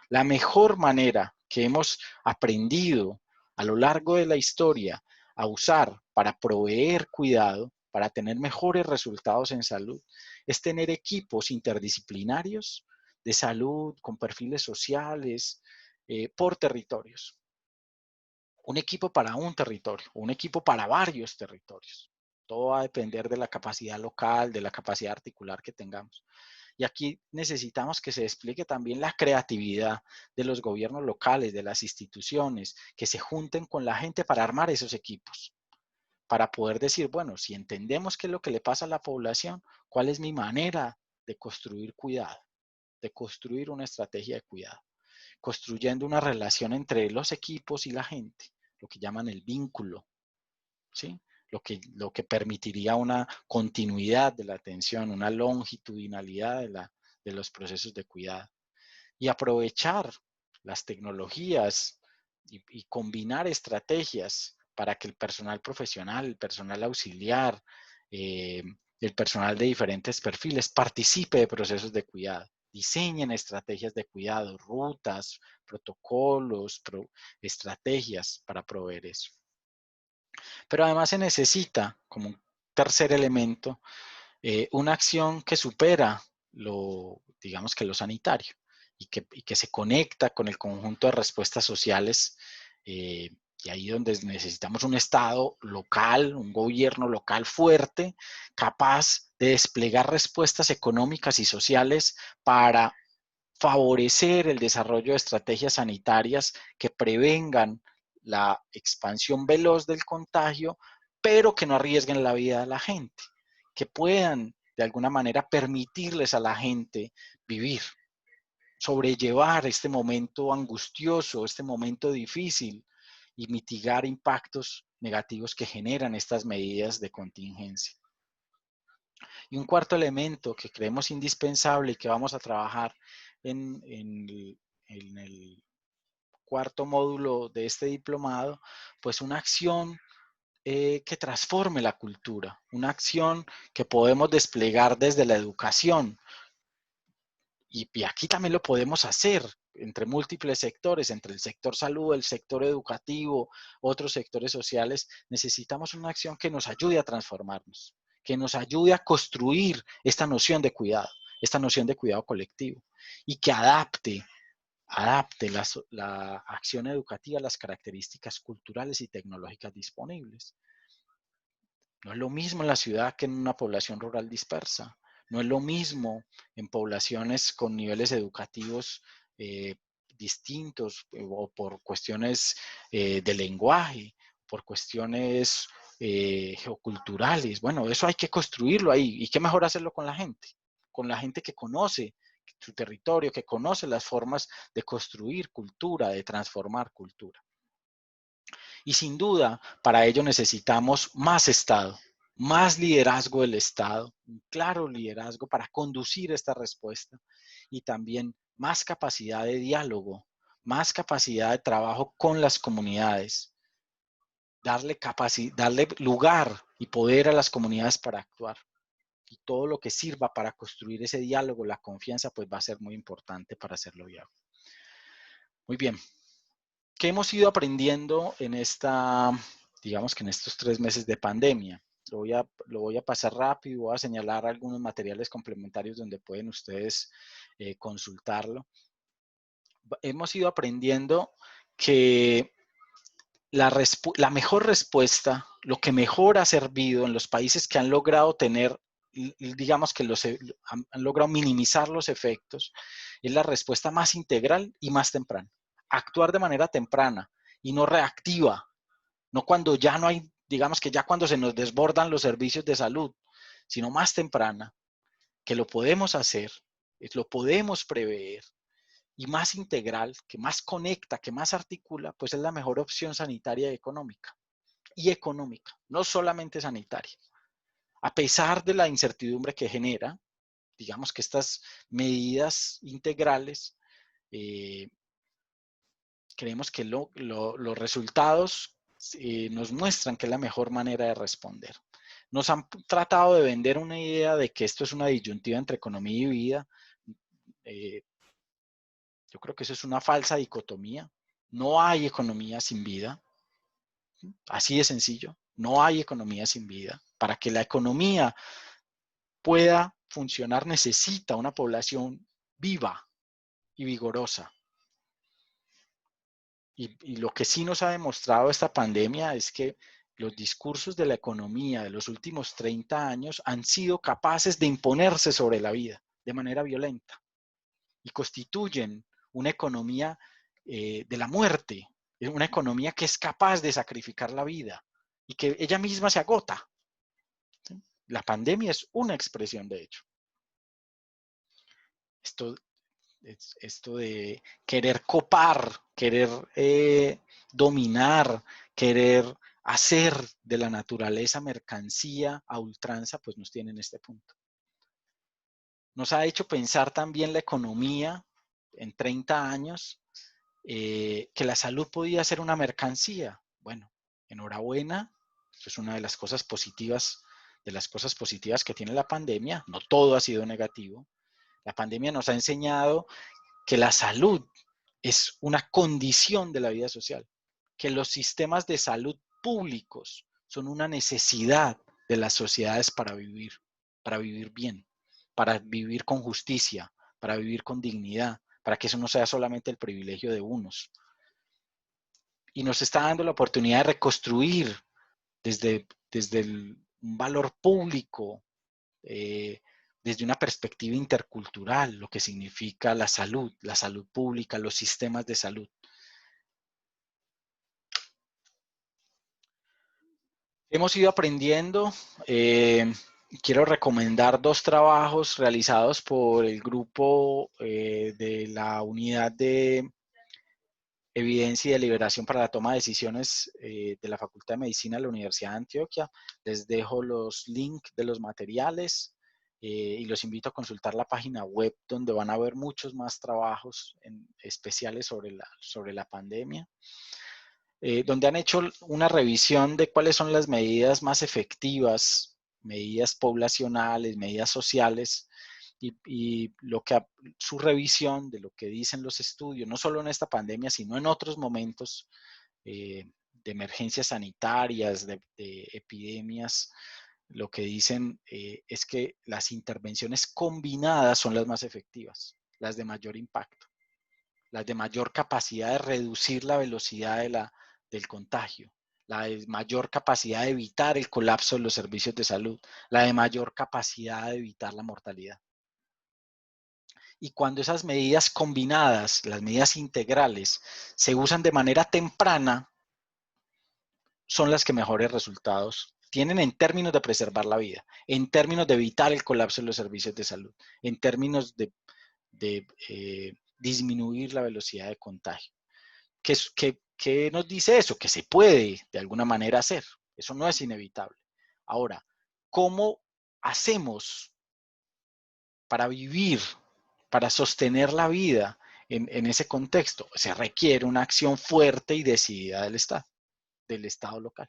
La mejor manera que hemos aprendido a lo largo de la historia a usar para proveer cuidado, para tener mejores resultados en salud, es tener equipos interdisciplinarios de salud con perfiles sociales por territorios. Un equipo para un territorio, un equipo para varios territorios. Todo va a depender de la capacidad local, de la capacidad articular que tengamos. Y aquí necesitamos que se despliegue también la creatividad de los gobiernos locales, de las instituciones, que se junten con la gente para armar esos equipos, para poder decir, bueno, si entendemos qué es lo que le pasa a la población, ¿cuál es mi manera de construir cuidado, de construir una estrategia de cuidado? Construyendo una relación entre los equipos y la gente, lo que llaman el vínculo, ¿sí? Lo que permitiría una continuidad de la atención, una longitudinalidad de los procesos de cuidado. Y aprovechar las tecnologías y combinar estrategias para que el personal profesional, el personal auxiliar, el personal de diferentes perfiles participe de procesos de cuidado. Diseñen estrategias de cuidado, rutas, protocolos, estrategias para proveer eso. Pero además se necesita, como un tercer elemento, una acción que supera digamos que lo sanitario y que se conecta con el conjunto de respuestas sociales Y ahí donde necesitamos un Estado local, un gobierno local fuerte, capaz de desplegar respuestas económicas y sociales para favorecer el desarrollo de estrategias sanitarias que prevengan la expansión veloz del contagio, pero que no arriesguen la vida de la gente, que puedan de alguna manera permitirles a la gente vivir, sobrellevar este momento angustioso, este momento difícil y mitigar impactos negativos que generan estas medidas de contingencia. Y un cuarto elemento que creemos indispensable y que vamos a trabajar en el cuarto módulo de este diplomado, pues una acción que transforme la cultura, una acción que podemos desplegar desde la educación. Y aquí también lo podemos hacer entre múltiples sectores, entre el sector salud, el sector educativo, otros sectores sociales. Necesitamos una acción que nos ayude a transformarnos, que nos ayude a construir esta noción de cuidado colectivo y que adapte la acción educativa a las características culturales y tecnológicas disponibles. No es lo mismo en la ciudad que en una población rural dispersa. No es lo mismo en poblaciones con niveles educativos distintos o por cuestiones de lenguaje, por cuestiones geoculturales. Bueno, eso hay que construirlo ahí. ¿Y qué mejor hacerlo con la gente que conoce su territorio, que conoce las formas de construir cultura, de transformar cultura? Y sin duda, para ello necesitamos más Estado, más liderazgo del Estado, un claro liderazgo para conducir esta respuesta y también más capacidad de diálogo, más capacidad de trabajo con las comunidades, darle lugar y poder a las comunidades para actuar. Y todo lo que sirva para construir ese diálogo, la confianza, pues va a ser muy importante para hacerlo viable. Muy bien. ¿Qué hemos ido aprendiendo en digamos que en estos 3 meses de pandemia? Lo voy a pasar rápido, voy a señalar algunos materiales complementarios donde pueden ustedes consultarlo. Hemos ido aprendiendo que la mejor respuesta, lo que mejor ha servido en los países que han logrado tener, digamos que han logrado minimizar los efectos, es la respuesta más integral y más temprana. Actuar de manera temprana y no reactiva, no cuando ya no hay, digamos que ya cuando se nos desbordan los servicios de salud, sino más temprana, que lo podemos hacer, lo podemos prever, y más integral, que más conecta, que más articula, pues es la mejor opción sanitaria y económica. Y económica, no solamente sanitaria. A pesar de la incertidumbre que genera, digamos que estas medidas integrales, creemos que los resultados nos muestran que es la mejor manera de responder. Nos han tratado de vender una idea de que esto es una disyuntiva entre economía y vida. Yo creo que eso es una falsa dicotomía. No hay economía sin vida. Así de sencillo. No hay economía sin vida. Para que la economía pueda funcionar necesita una población viva y vigorosa. Y lo que sí nos ha demostrado esta pandemia es que los discursos de la economía de los últimos 30 años han sido capaces de imponerse sobre la vida de manera violenta y constituyen una economía de la muerte, una economía que es capaz de sacrificar la vida y que ella misma se agota. ¿Sí? La pandemia es una expresión de hecho. Esto de querer copar, querer dominar, querer hacer de la naturaleza mercancía a ultranza, pues nos tiene en este punto. Nos ha hecho pensar también la economía en 30 años, que la salud podía ser una mercancía. Bueno, enhorabuena, esto es una de las cosas positivas que tiene la pandemia. No todo ha sido negativo. La pandemia nos ha enseñado que la salud es una condición de la vida social, que los sistemas de salud públicos son una necesidad de las sociedades para vivir bien, para vivir con justicia, para vivir con dignidad, para que eso no sea solamente el privilegio de unos. y nos está dando la oportunidad de reconstruir desde un valor público, desde una perspectiva intercultural, lo que significa la salud pública, los sistemas de salud. Hemos ido aprendiendo. Quiero recomendar 2 trabajos realizados por el grupo de la Unidad de Evidencia y Deliberación para la Toma de Decisiones de la Facultad de Medicina de la Universidad de Antioquia. Les dejo los links de los materiales y los invito a consultar la página web, donde van a ver muchos más trabajos especiales sobre la pandemia. Donde han hecho una revisión de cuáles son las medidas más efectivas, medidas poblacionales, medidas sociales, y su revisión de lo que dicen los estudios, no solo en esta pandemia, sino en otros momentos de emergencias sanitarias, de epidemias. Lo que dicen es que las intervenciones combinadas son las más efectivas, las de mayor impacto, las de mayor capacidad de reducir la velocidad del contagio, la de mayor capacidad de evitar el colapso de los servicios de salud, la de mayor capacidad de evitar la mortalidad. Y cuando esas medidas combinadas, las medidas integrales, se usan de manera temprana, son las que mejores resultados tienen en términos de preservar la vida, en términos de evitar el colapso de los servicios de salud, en términos de disminuir la velocidad de contagio. ¿Qué nos dice eso? Que se puede de alguna manera hacer. Eso no es inevitable. Ahora, ¿cómo hacemos para vivir, para sostener la vida en ese contexto? Se requiere una acción fuerte y decidida del Estado local,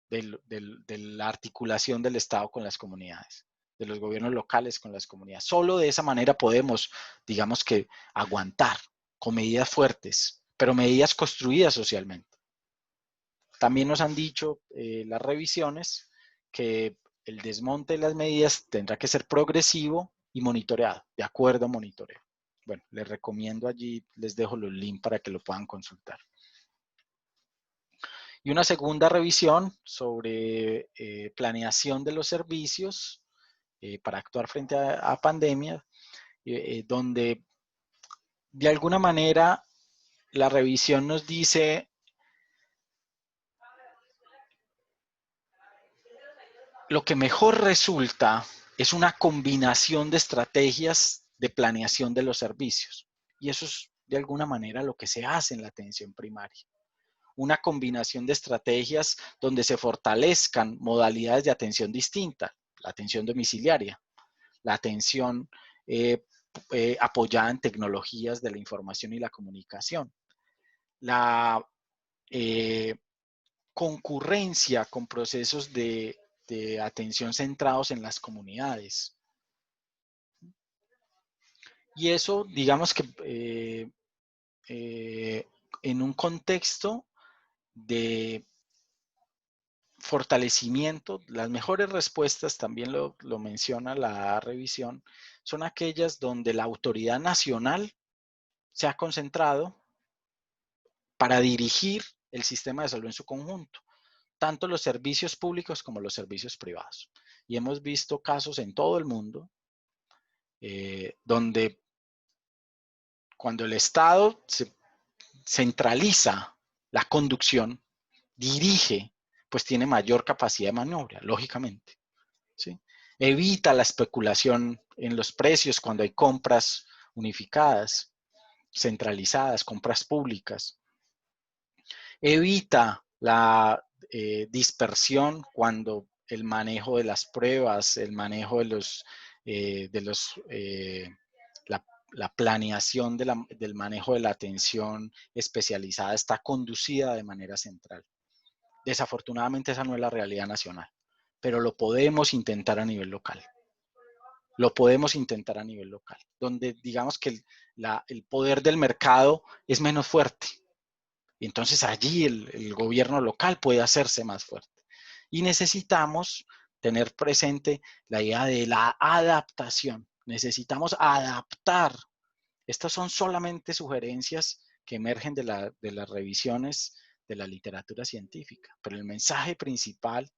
de la articulación del Estado con las comunidades, de los gobiernos locales con las comunidades. Solo de esa manera podemos, digamos que, aguantar con medidas fuertes, pero medidas construidas socialmente. También nos han dicho las revisiones que el desmonte de las medidas tendrá que ser progresivo y monitoreado, de acuerdo a monitoreo. Bueno, les recomiendo allí, les dejo los links para que lo puedan consultar. Y una segunda revisión sobre planeación de los servicios para actuar frente a pandemia, donde de alguna manera la revisión nos dice lo que mejor resulta es una combinación de estrategias de planeación de los servicios. Y eso es de alguna manera lo que se hace en la atención primaria. Una combinación de estrategias donde se fortalezcan modalidades de atención distintas, la atención domiciliaria, la atención apoyada en tecnologías de la información y la comunicación, la concurrencia con procesos de atención centrados en las comunidades. Y eso, digamos que en un contexto de fortalecimiento, las mejores respuestas, también lo menciona la revisión, son aquellas donde la autoridad nacional se ha concentrado para dirigir el sistema de salud en su conjunto, tanto los servicios públicos como los servicios privados. Y hemos visto casos en todo el mundo donde cuando el Estado se centraliza la conducción, dirige, pues tiene mayor capacidad de maniobra, lógicamente. ¿Sí? Evita la especulación en los precios cuando hay compras unificadas, centralizadas, compras públicas. Evita la dispersión cuando el manejo de las pruebas, el manejo de la planeación del manejo de la atención especializada está conducida de manera central. Desafortunadamente esa no es la realidad nacional, pero lo podemos intentar a nivel local. Lo podemos intentar a nivel local, donde digamos que el poder del mercado es menos fuerte. Y entonces allí el gobierno local puede hacerse más fuerte. Y necesitamos tener presente la idea de la adaptación. Necesitamos adaptar. Estas son solamente sugerencias que emergen de las revisiones de la literatura científica, pero el mensaje principal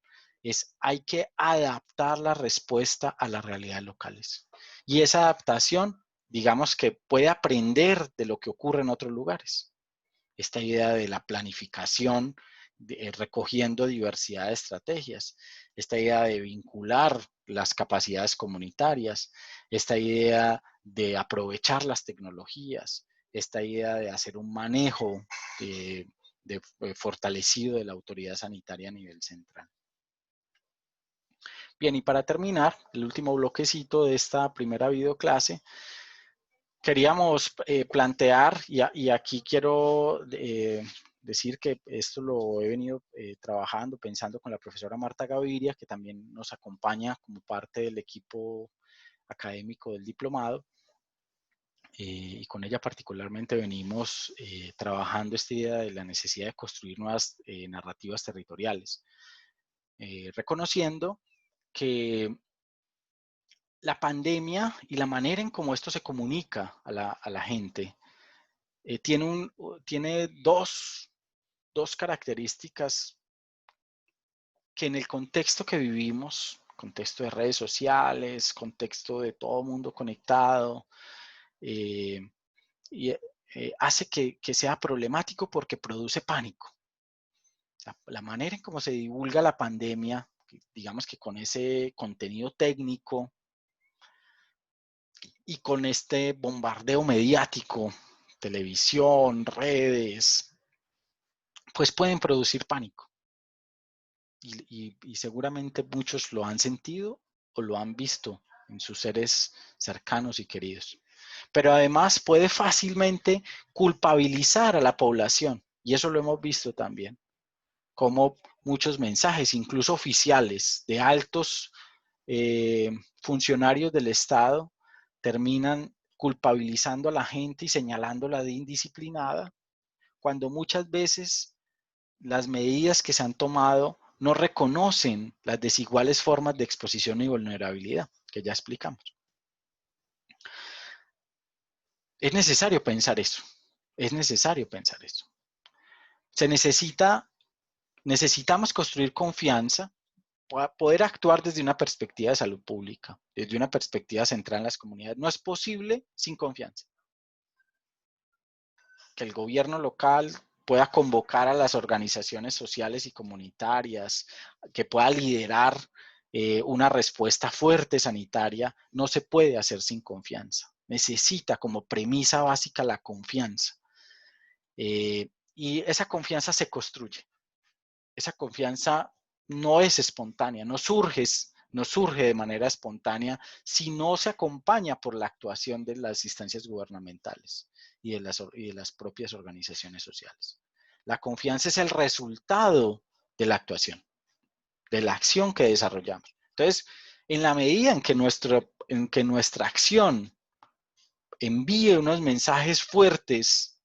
es hay que adaptar la respuesta a las realidades locales. Y esa adaptación, digamos que puede aprender de lo que ocurre en otros lugares. Esta idea de la planificación, recogiendo diversidad de estrategias, esta idea de vincular las capacidades comunitarias, esta idea de aprovechar las tecnologías, esta idea de hacer un manejo fortalecido de la autoridad sanitaria a nivel central. Bien, y para terminar, el último bloquecito de esta primera videoclase, queríamos plantear, y aquí quiero decir que esto lo he venido trabajando, pensando con la profesora Marta Gaviria, que también nos acompaña como parte del equipo académico del diplomado, y con ella particularmente venimos trabajando esta idea de la necesidad de construir nuevas narrativas territoriales, reconociendo que la pandemia y la manera en cómo esto se comunica a la gente tiene dos características que en el contexto que vivimos, contexto de redes sociales, contexto de todo mundo conectado, hace que sea problemático porque produce pánico. La manera en cómo se divulga la pandemia, digamos que con ese contenido técnico y con este bombardeo mediático, televisión, redes, pues pueden producir pánico. Y seguramente muchos lo han sentido o lo han visto en sus seres cercanos y queridos. Pero además puede fácilmente culpabilizar a la población, y eso lo hemos visto también, como muchos mensajes, incluso oficiales de altos funcionarios del Estado, terminan culpabilizando a la gente y señalándola de indisciplinada, cuando muchas veces las medidas que se han tomado no reconocen las desiguales formas de exposición y vulnerabilidad, que ya explicamos. Es necesario pensar eso. Es necesario pensar eso. Necesitamos construir confianza para poder actuar desde una perspectiva de salud pública, desde una perspectiva centrada en las comunidades. No es posible sin confianza. Que el gobierno local pueda convocar a las organizaciones sociales y comunitarias, que pueda liderar una respuesta fuerte sanitaria, no se puede hacer sin confianza. Necesita como premisa básica la confianza. Y esa confianza se construye. Esa confianza no es espontánea, no surge de manera espontánea si no se acompaña por la actuación de las instancias gubernamentales y de las propias organizaciones sociales. La confianza es el resultado de la actuación, de la acción que desarrollamos. Entonces, en la medida en que nuestra acción envíe unos mensajes fuertes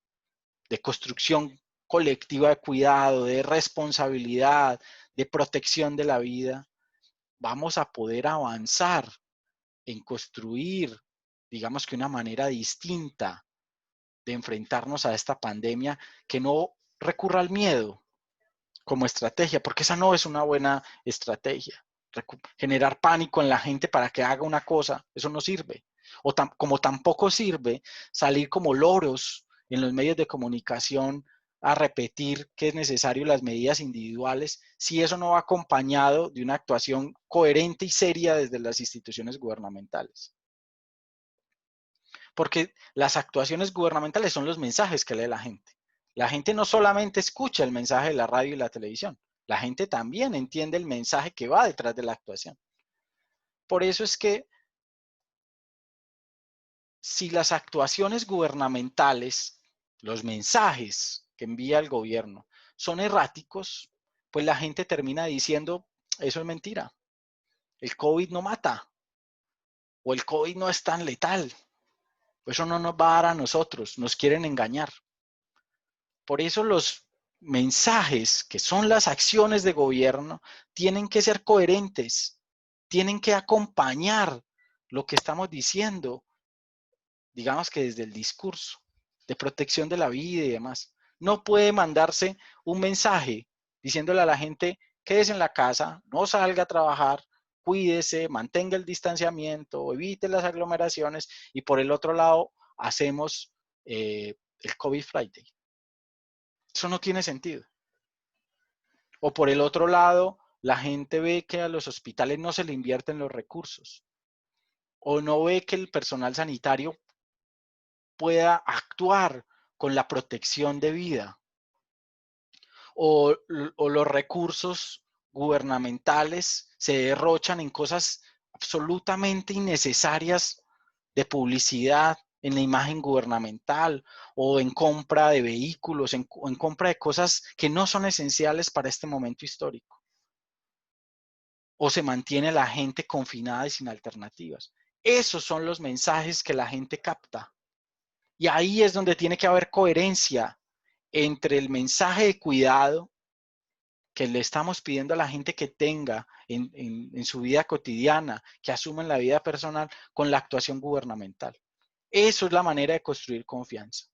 de construcción colectiva de cuidado, de responsabilidad, de protección de la vida, vamos a poder avanzar en construir, digamos que una manera distinta de enfrentarnos a esta pandemia que no recurra al miedo como estrategia, porque esa no es una buena estrategia. Generar pánico en la gente para que haga una cosa, eso no sirve. Como tampoco sirve salir como loros en los medios de comunicación a repetir que es necesario las medidas individuales si eso no va acompañado de una actuación coherente y seria desde las instituciones gubernamentales. Porque las actuaciones gubernamentales son los mensajes que lee la gente. La gente no solamente escucha el mensaje de la radio y la televisión, la gente también entiende el mensaje que va detrás de la actuación. Por eso es que si las actuaciones gubernamentales, los mensajes que envía el gobierno son erráticos, pues la gente termina diciendo, eso es mentira, el COVID no mata, o el COVID no es tan letal, eso no nos va a dar a nosotros, nos quieren engañar. Por eso los mensajes, que son las acciones de gobierno, tienen que ser coherentes, tienen que acompañar lo que estamos diciendo, digamos que desde el discurso de protección de la vida y demás. No puede mandarse un mensaje diciéndole a la gente, quédese en la casa, no salga a trabajar, cuídese, mantenga el distanciamiento, evite las aglomeraciones, y por el otro lado hacemos el COVID Friday. Eso no tiene sentido. O por el otro lado, la gente ve que a los hospitales no se le invierten los recursos, o no ve que el personal sanitario pueda actuar con la protección de vida, o los recursos gubernamentales se derrochan en cosas absolutamente innecesarias de publicidad en la imagen gubernamental, o en compra de vehículos, o en compra de cosas que no son esenciales para este momento histórico. O se mantiene la gente confinada y sin alternativas. Esos son los mensajes que la gente capta. Y ahí es donde tiene que haber coherencia entre el mensaje de cuidado que le estamos pidiendo a la gente que tenga en su vida cotidiana, que asuma en la vida personal, con la actuación gubernamental. Eso es la manera de construir confianza.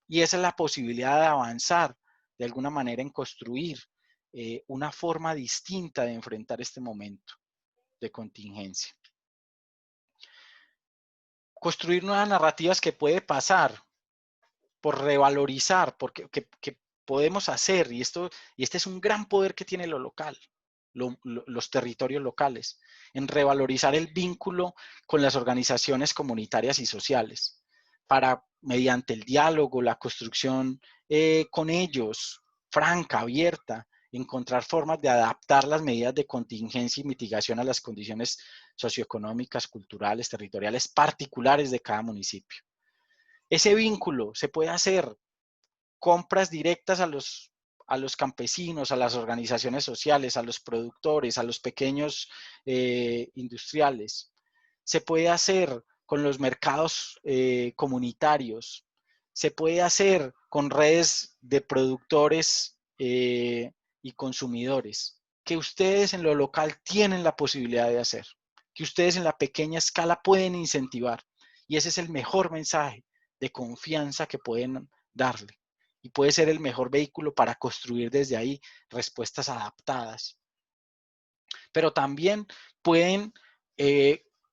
Y esa es la posibilidad de avanzar de alguna manera en construir una forma distinta de enfrentar este momento de contingencia. Construir nuevas narrativas que puede pasar por revalorizar, porque que podemos hacer, y este es un gran poder que tiene lo local, los territorios locales, en revalorizar el vínculo con las organizaciones comunitarias y sociales, para, mediante el diálogo, la construcción con ellos, franca, abierta, encontrar formas de adaptar las medidas de contingencia y mitigación a las condiciones socioeconómicas, culturales, territoriales, particulares de cada municipio. Ese vínculo se puede hacer compras directas a los campesinos, a las organizaciones sociales, a los productores, a los pequeños industriales. Se puede hacer con los mercados comunitarios. Se puede hacer con redes de productores y consumidores, que ustedes en lo local tienen la posibilidad de hacer, que ustedes en la pequeña escala pueden incentivar. Y ese es el mejor mensaje de confianza que pueden darle. Y puede ser el mejor vehículo para construir desde ahí respuestas adaptadas. Pero también pueden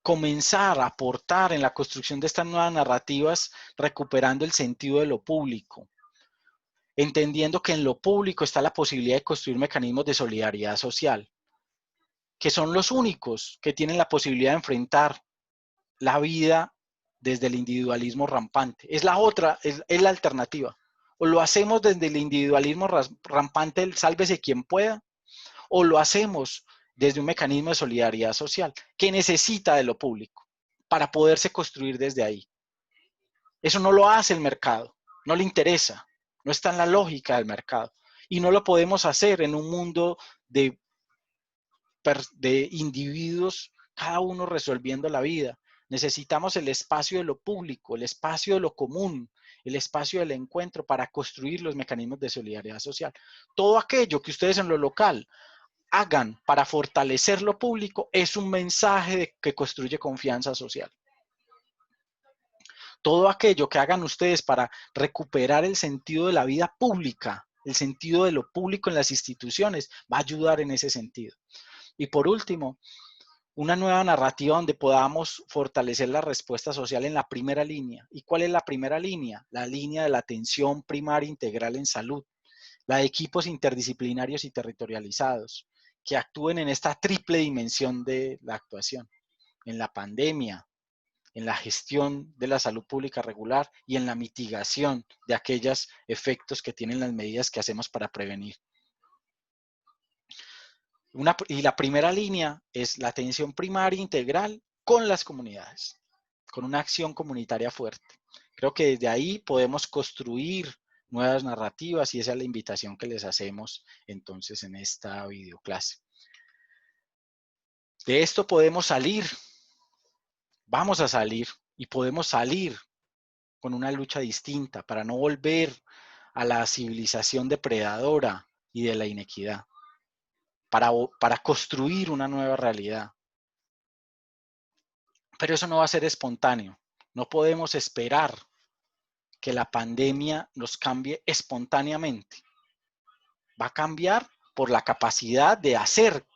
comenzar a aportar en la construcción de estas nuevas narrativas, recuperando el sentido de lo público, entendiendo que en lo público está la posibilidad de construir mecanismos de solidaridad social, que son los únicos que tienen la posibilidad de enfrentar la vida desde el individualismo rampante. Es la otra, es la alternativa. O lo hacemos desde el individualismo rampante, el sálvese quien pueda, o lo hacemos desde un mecanismo de solidaridad social que necesita de lo público para poderse construir desde ahí. Eso no lo hace el mercado, no le interesa, no está en la lógica del mercado. Y no lo podemos hacer en un mundo de individuos, cada uno resolviendo la vida. Necesitamos el espacio de lo público, el espacio de lo común, el espacio del encuentro para construir los mecanismos de solidaridad social. Todo aquello que ustedes en lo local hagan para fortalecer lo público es un mensaje que construye confianza social. Todo aquello que hagan ustedes para recuperar el sentido de la vida pública, el sentido de lo público en las instituciones, va a ayudar en ese sentido. Y por último, una nueva narrativa donde podamos fortalecer la respuesta social en la primera línea. ¿Y cuál es la primera línea? La línea de la atención primaria integral en salud, la de equipos interdisciplinarios y territorializados, que actúen en esta triple dimensión de la actuación, en la pandemia, en la gestión de la salud pública regular y en la mitigación de aquellos efectos que tienen las medidas que hacemos para prevenir. Y la primera línea es la atención primaria integral con las comunidades, con una acción comunitaria fuerte. Creo que desde ahí podemos construir nuevas narrativas y esa es la invitación que les hacemos entonces en esta videoclase. De esto podemos salir, vamos a salir y podemos salir con una lucha distinta para no volver a la civilización depredadora y de la inequidad. Para construir una nueva realidad. Pero eso no va a ser espontáneo. No podemos esperar que la pandemia nos cambie espontáneamente. Va a cambiar por la capacidad de hacer,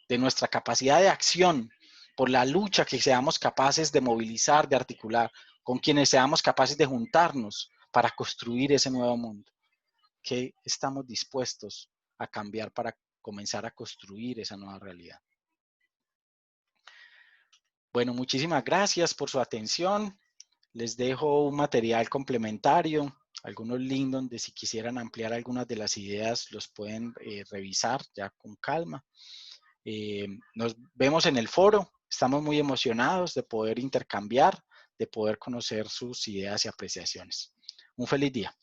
de nuestra capacidad de acción, por la lucha que seamos capaces de movilizar, de articular, con quienes seamos capaces de juntarnos para construir ese nuevo mundo. ¿Qué estamos dispuestos a cambiar para comenzar a construir esa nueva realidad? Bueno, muchísimas gracias por su atención. Les dejo un material complementario, algunos links donde si quisieran ampliar algunas de las ideas los pueden revisar ya con calma. Nos vemos en el foro. Estamos muy emocionados de poder intercambiar, de poder conocer sus ideas y apreciaciones. Un feliz día.